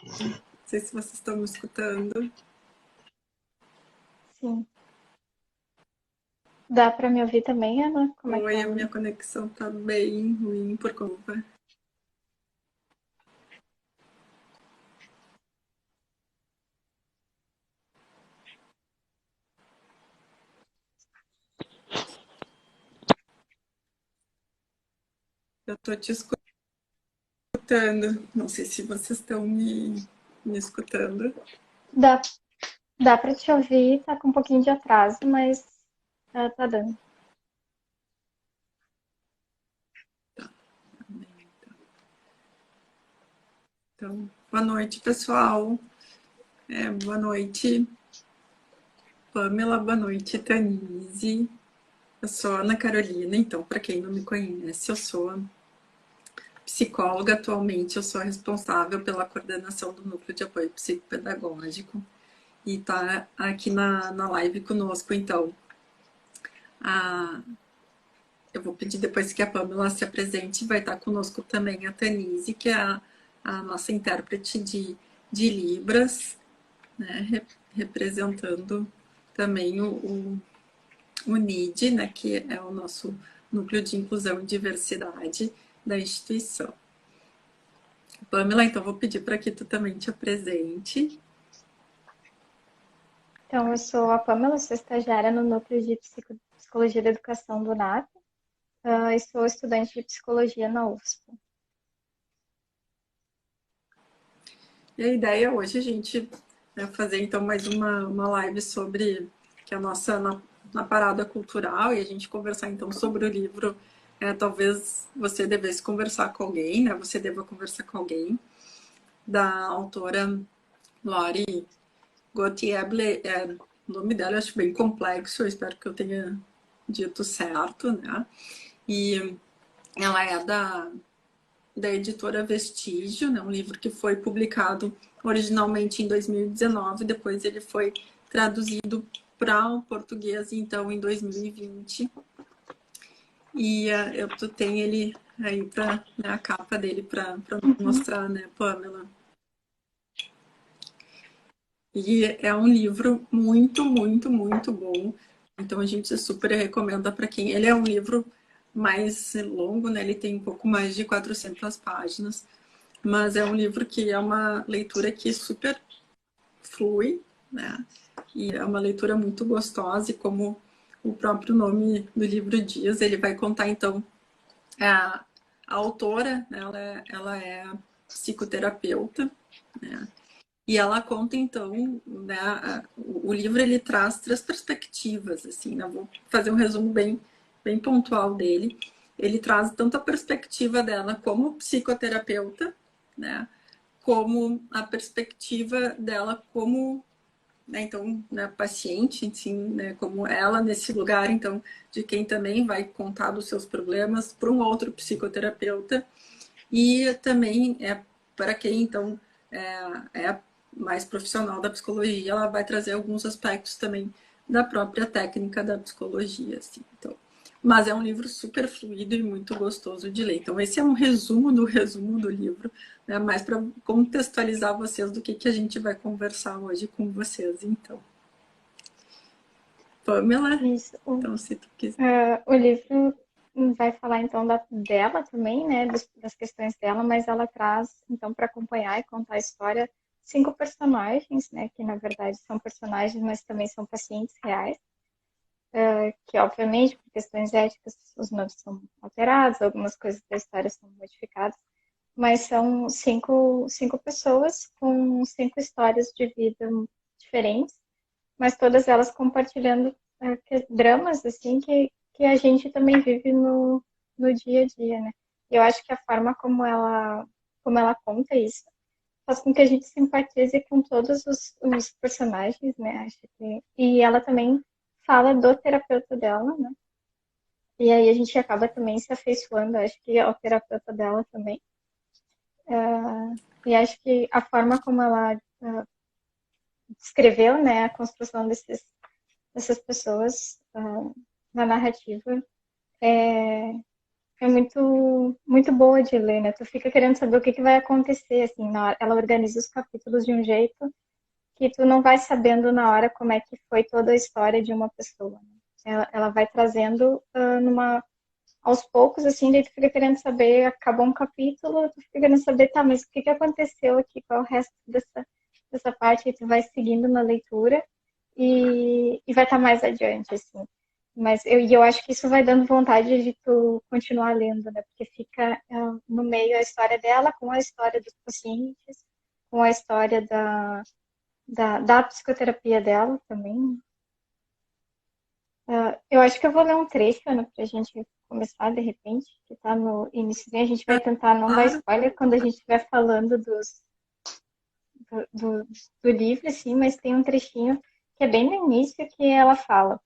Não sei se vocês estão me escutando. Sim. Dá para me ouvir também, Ana? Como é que Oi, tá a minha aí? conexão tá bem ruim por conta. Eu tô te escutando. Não sei se vocês estão me escutando. Dá, dá para te ouvir, tá com um pouquinho de atraso, mas tá dando. Então, boa noite, pessoal. Boa noite, Pamela. Boa noite, Tanise. Eu sou Ana Carolina. Então, para quem não me conhece, eu sou psicóloga atualmente. Eu sou responsável pela coordenação do Núcleo de Apoio Psicopedagógico. E tá aqui na live conosco, então, a eu vou pedir depois que a Pamela se apresente, vai estar conosco também a Tanise, que é a nossa intérprete de Libras, né, representando também o NID, né, que é o nosso Núcleo de Inclusão e Diversidade da instituição. Pamela, então vou pedir para que tu também te apresente. Então, eu sou a Pamela, sou estagiária no Núcleo de Psicologia da Educação do NAP, e sou estudante de Psicologia na UFSP. E a ideia hoje é a gente fazer então mais uma live sobre que é a nossa na parada cultural e a gente conversar então sobre o livro. Talvez você devesse conversar com alguém, né? Você deva conversar com alguém da autora Lori Gottlieb. O nome dela eu acho bem complexo, eu espero que eu tenha dito certo, né? E ela é da editora Vestígio, né, um livro que foi publicado originalmente em 2019, depois ele foi traduzido para o português, então, em 2020. E tu tem ele aí para né, a capa dele para Uhum. mostrar, né, Pamela? E é um livro muito, muito, muito bom. Então a gente super recomenda para quem. Ele é um livro mais longo, né? Ele tem um pouco mais de 400 páginas, mas é um livro que é uma leitura que super flui, né? E é uma leitura muito gostosa, e como o próprio nome do livro diz, ele vai contar, então, a autora, né, ela é psicoterapeuta, né? E ela conta, então, né, o livro ele traz três perspectivas, assim, né? Vou fazer um resumo bem pontual dele. Ele traz tanto a perspectiva dela como psicoterapeuta, né, como a perspectiva dela como, né, então, né, paciente, assim, né, como ela nesse lugar, então, de quem também vai contar dos seus problemas para um outro psicoterapeuta, e também para quem, então, é mais profissional da psicologia, ela vai trazer alguns aspectos também da própria técnica da psicologia, assim, então. Mas é um livro super fluido e muito gostoso de ler. Então, esse é um resumo do livro, né? Mais para contextualizar vocês do que a gente vai conversar hoje com vocês. Então, Pamela, Isso. então, se tu quiser. O livro vai falar, então, dela também, né, das questões dela, mas ela traz, então, para acompanhar e contar a história, 5 personagens, né, que na verdade são personagens, mas também são pacientes reais, que obviamente por questões éticas os nomes são alterados, algumas coisas da história são modificadas, mas são cinco pessoas com 5 histórias de vida diferentes, mas todas elas compartilhando dramas assim que a gente também vive no dia a dia, né? Eu acho que a forma como ela conta isso faz com que a gente simpatize com todos os personagens, né? Acho que, e ela também fala do terapeuta dela, né? E aí a gente acaba também se afeiçoando, acho que ao terapeuta dela também. E acho que a forma como ela descreveu, né, a construção dessas pessoas na narrativa é muito boa de ler, né? Tu fica querendo saber o que vai acontecer, assim, na hora. Ela organiza os capítulos de um jeito que tu não vai sabendo na hora como é que foi toda a história de uma pessoa, né? Ela vai trazendo aos poucos, assim, daí tu fica querendo saber, acabou um capítulo, tu fica querendo saber, tá, mas o que aconteceu aqui, qual é o resto dessa parte, aí tu vai seguindo na leitura e vai estar mais adiante, assim. Mas eu acho que isso vai dando vontade de tu continuar lendo, né? Porque fica no meio a história dela com a história dos pacientes, com a história da psicoterapia dela também. Eu acho que eu vou ler um trecho, Ana, pra gente começar de repente, que tá no início. A gente vai tentar não dar Claro. spoiler quando a gente estiver falando do, do, do livro, assim, mas tem um trechinho que é bem no início que ela fala.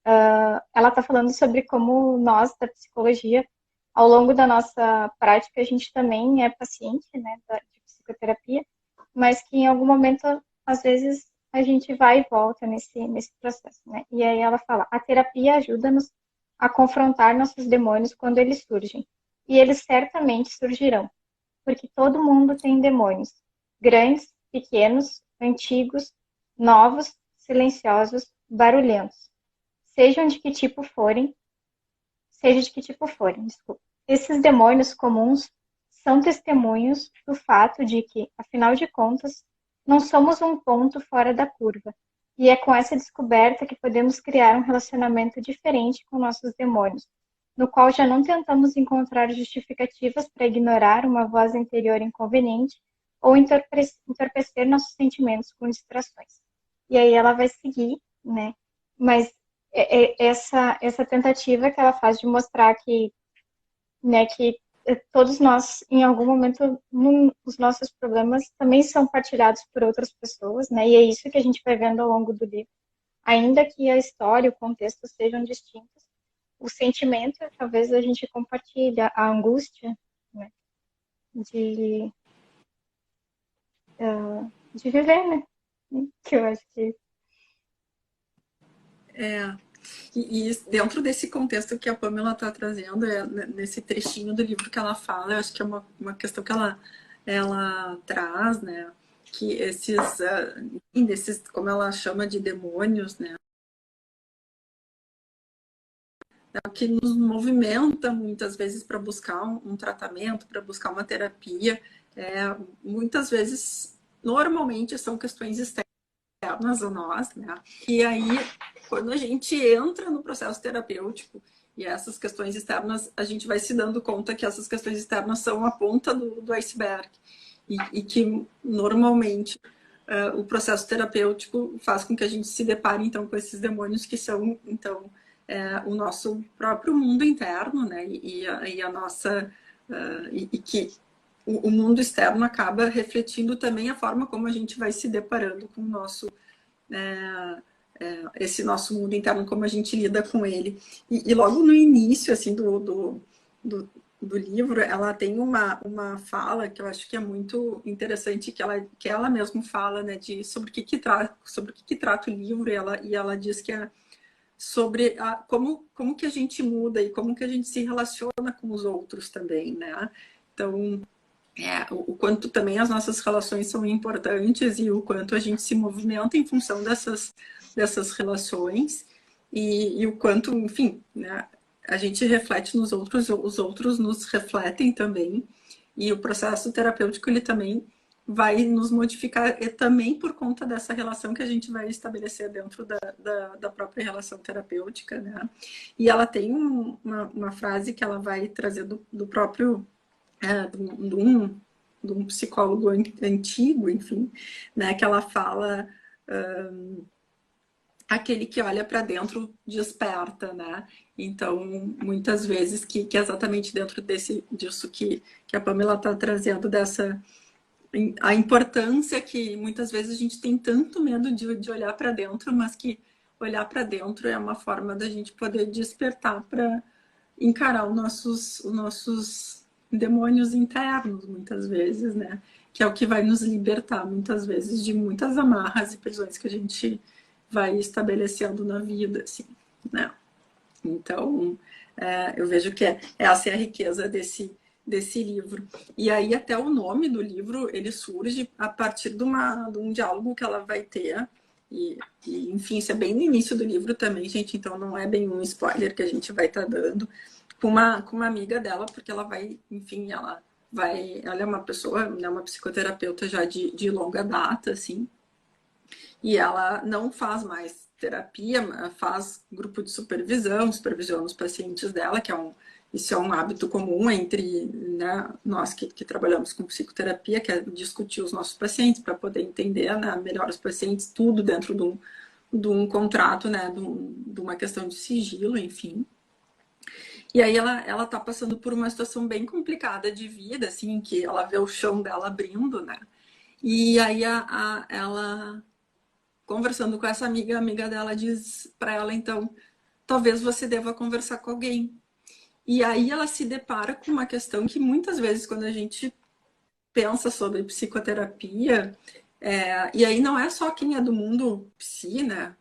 Ela está falando sobre como nós, da psicologia, ao longo da nossa prática, a gente também é paciente, né, de psicoterapia, mas que em algum momento, às vezes, a gente vai e volta nesse processo, né? E aí ela fala, a terapia ajuda-nos a confrontar nossos demônios quando eles surgem. E eles certamente surgirão, porque todo mundo tem demônios, grandes, pequenos, antigos, novos, silenciosos, barulhentos. Sejam de que tipo forem, seja de que tipo forem, desculpa. Esses demônios comuns são testemunhos do fato de que, afinal de contas, não somos um ponto fora da curva. E é com essa descoberta que podemos criar um relacionamento diferente com nossos demônios, no qual já não tentamos encontrar justificativas para ignorar uma voz interior inconveniente ou entorpecer nossos sentimentos com distrações. E aí ela vai seguir, né? Mas essa tentativa que ela faz de mostrar que, né, que todos nós, em algum momento, os nossos problemas também são partilhados por outras pessoas, né? E é isso que a gente vai vendo ao longo do livro. Ainda que a história, o contexto sejam distintos, o sentimento, talvez a gente compartilha, a angústia, né? De, de viver, né? Que eu acho que... E dentro desse contexto que a Pamela está trazendo, nesse trechinho do livro que ela fala, eu acho que é uma questão que ela traz, né? Que desses, como ela chama de demônios, né? Que nos movimenta muitas vezes para buscar um tratamento, para buscar uma terapia. Muitas vezes, normalmente, são questões externas a nós, né? E aí, quando a gente entra no processo terapêutico e essas questões externas, a gente vai se dando conta que essas questões externas são a ponta do iceberg e que normalmente o processo terapêutico faz com que a gente se depare então com esses demônios que são então o nosso próprio mundo interno, né? E a nossa e que o mundo externo acaba refletindo também a forma como a gente vai se deparando com o nosso esse nosso mundo interno, como a gente lida com ele. E logo no início assim do livro, ela tem uma fala que eu acho que é muito interessante, que ela mesma fala, né, sobre o que trata o livro, e ela diz que é sobre como que a gente muda e como que a gente se relaciona com os outros também, né? Então, o quanto também as nossas relações são importantes e o quanto a gente se movimenta em função dessas relações e o quanto, enfim, né, a gente reflete nos outros, os outros nos refletem também, e o processo terapêutico ele também vai nos modificar e também por conta dessa relação que a gente vai estabelecer dentro da própria relação terapêutica, né? E ela tem uma frase que ela vai trazer do próprio de um psicólogo antigo, enfim, né, que ela fala aquele que olha para dentro desperta, né? Então, muitas vezes que é exatamente dentro disso que a Pamela está trazendo, a importância que muitas vezes a gente tem tanto medo de olhar para dentro, mas que olhar para dentro é uma forma da gente poder despertar para encarar os nossos demônios internos, muitas vezes, né? Que é o que vai nos libertar, muitas vezes, de muitas amarras e prisões que a gente vai estabelecendo na vida, assim, né? Então, Eu vejo que essa é a riqueza desse livro. E aí até o nome do livro, ele surge a partir de um diálogo que ela vai ter. Enfim, isso é bem no início do livro também, gente, então não é bem um spoiler que a gente vai estar dando, com uma amiga dela, porque ela vai, enfim, ela é uma pessoa, né, uma psicoterapeuta já de longa data, assim, e ela não faz mais terapia, faz grupo de supervisão, supervisiona os pacientes dela, isso é um hábito comum entre, né, nós que trabalhamos com psicoterapia, que é discutir os nossos pacientes para poder entender, né, melhor os pacientes, tudo dentro de um contrato, né, de uma questão de sigilo, enfim. E aí ela tá passando por uma situação bem complicada de vida, assim, que ela vê o chão dela abrindo, né? E aí ela conversando com essa amiga, a amiga dela diz para ela, então, talvez você deva conversar com alguém. E aí ela se depara com uma questão que muitas vezes quando a gente pensa sobre psicoterapia, e aí não é só quem é do mundo psi, né?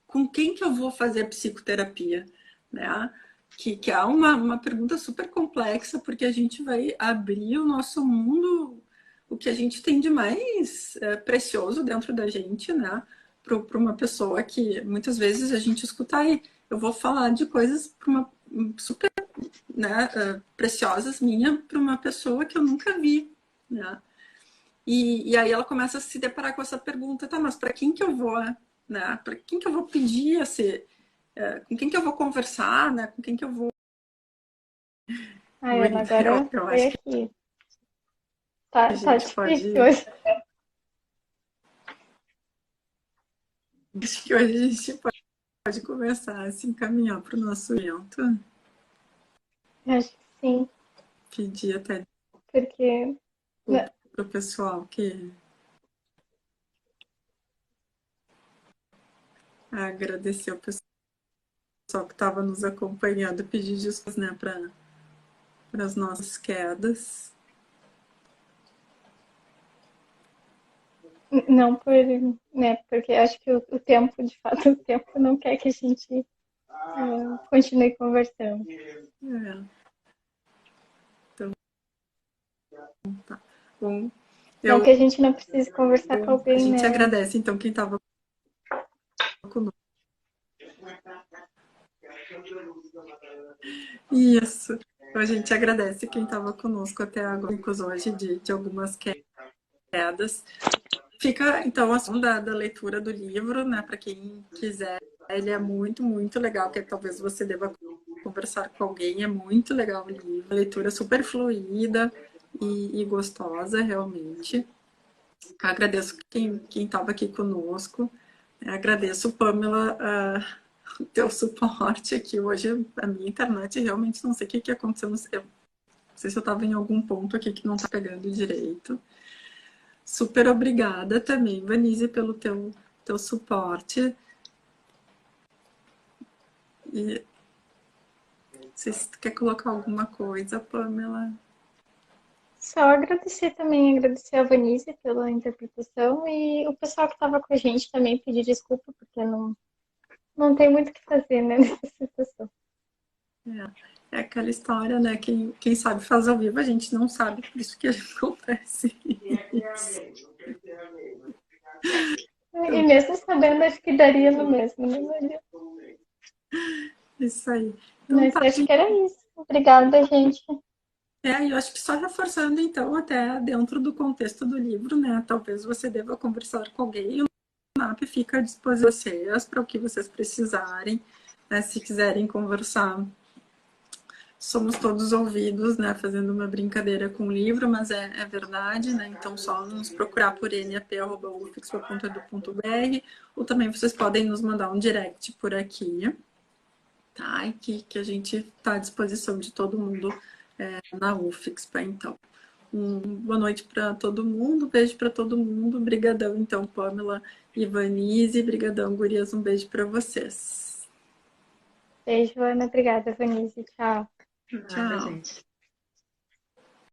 Com quem que eu vou fazer psicoterapia, né? Que é uma pergunta super complexa, porque a gente vai abrir o nosso mundo, o que a gente tem de mais precioso dentro da gente, né? Para uma pessoa que muitas vezes a gente escuta, aí, eu vou falar de coisas para uma super, né, preciosas minha para uma pessoa que eu nunca vi, né? E aí ela começa a se deparar com essa pergunta, tá, mas para quem que eu vou, né? Para quem que eu vou pedir com quem que eu vou conversar, né? Com quem que eu vou. Ai, Ana, agora Eu foi acho que aqui. a Tá gente difícil pode. hoje. Acho que hoje a gente pode começar a se encaminhar para o nosso evento. Eu acho que sim, Pedir até porque desculpa para o pessoal que agradecer o pessoal que estava nos acompanhando, pedir desculpas, né, para as nossas quedas. não por, né, porque acho que o tempo, de fato, o tempo não quer que a gente continue conversando. É. Então, tá bom. Não que a gente não precise conversar com A alguém, gente né? agradece, então, quem estava conosco. Isso. Então, a gente agradece quem estava conosco até agora, hoje, de algumas quedas. Fica, então, a ação da leitura do livro, né, para quem quiser. Ele é muito, muito legal, que talvez você deva conversar com alguém. É muito legal o livro. A leitura super fluida e gostosa, realmente. Agradeço quem estava aqui conosco. Agradeço, Pamela, o teu suporte aqui. Hoje, a minha internet, realmente não sei o que aconteceu. Não sei se eu estava em algum ponto aqui que não está pegando direito. Super obrigada também, Vanise, pelo teu suporte. E se você quer colocar alguma coisa, Pamela? Só agradecer também, agradecer a Vanise pela interpretação e o pessoal que estava com a gente também pedir desculpa, porque não tem muito o que fazer, né, nessa situação. É aquela história, né? Quem sabe faz ao vivo, a gente não sabe, por isso que acontece isso. E mesmo sabendo, acho que daria no mesmo, né? Isso aí. Então Mas tá, acho gente. que era isso. Obrigada, gente. Eu acho que só reforçando, então, até dentro do contexto do livro, né? Talvez você deva conversar com alguém. O NAP fica à disposição de vocês para o que vocês precisarem, né? Se quiserem conversar, somos todos ouvidos, né? Fazendo uma brincadeira com o livro, mas é verdade, né? Então, só nos procurar por nap@ufixpa.edu.br ou também vocês podem nos mandar um direct por aqui, tá? E que a gente está à disposição de todo mundo na UFIXPA, então. Boa noite para todo mundo, beijo para todo mundo, brigadão, então, Pamela e Vanise, brigadão, gurias, um beijo para vocês. Beijo, Ana. Obrigada, Vanise. Tchau. Tchau.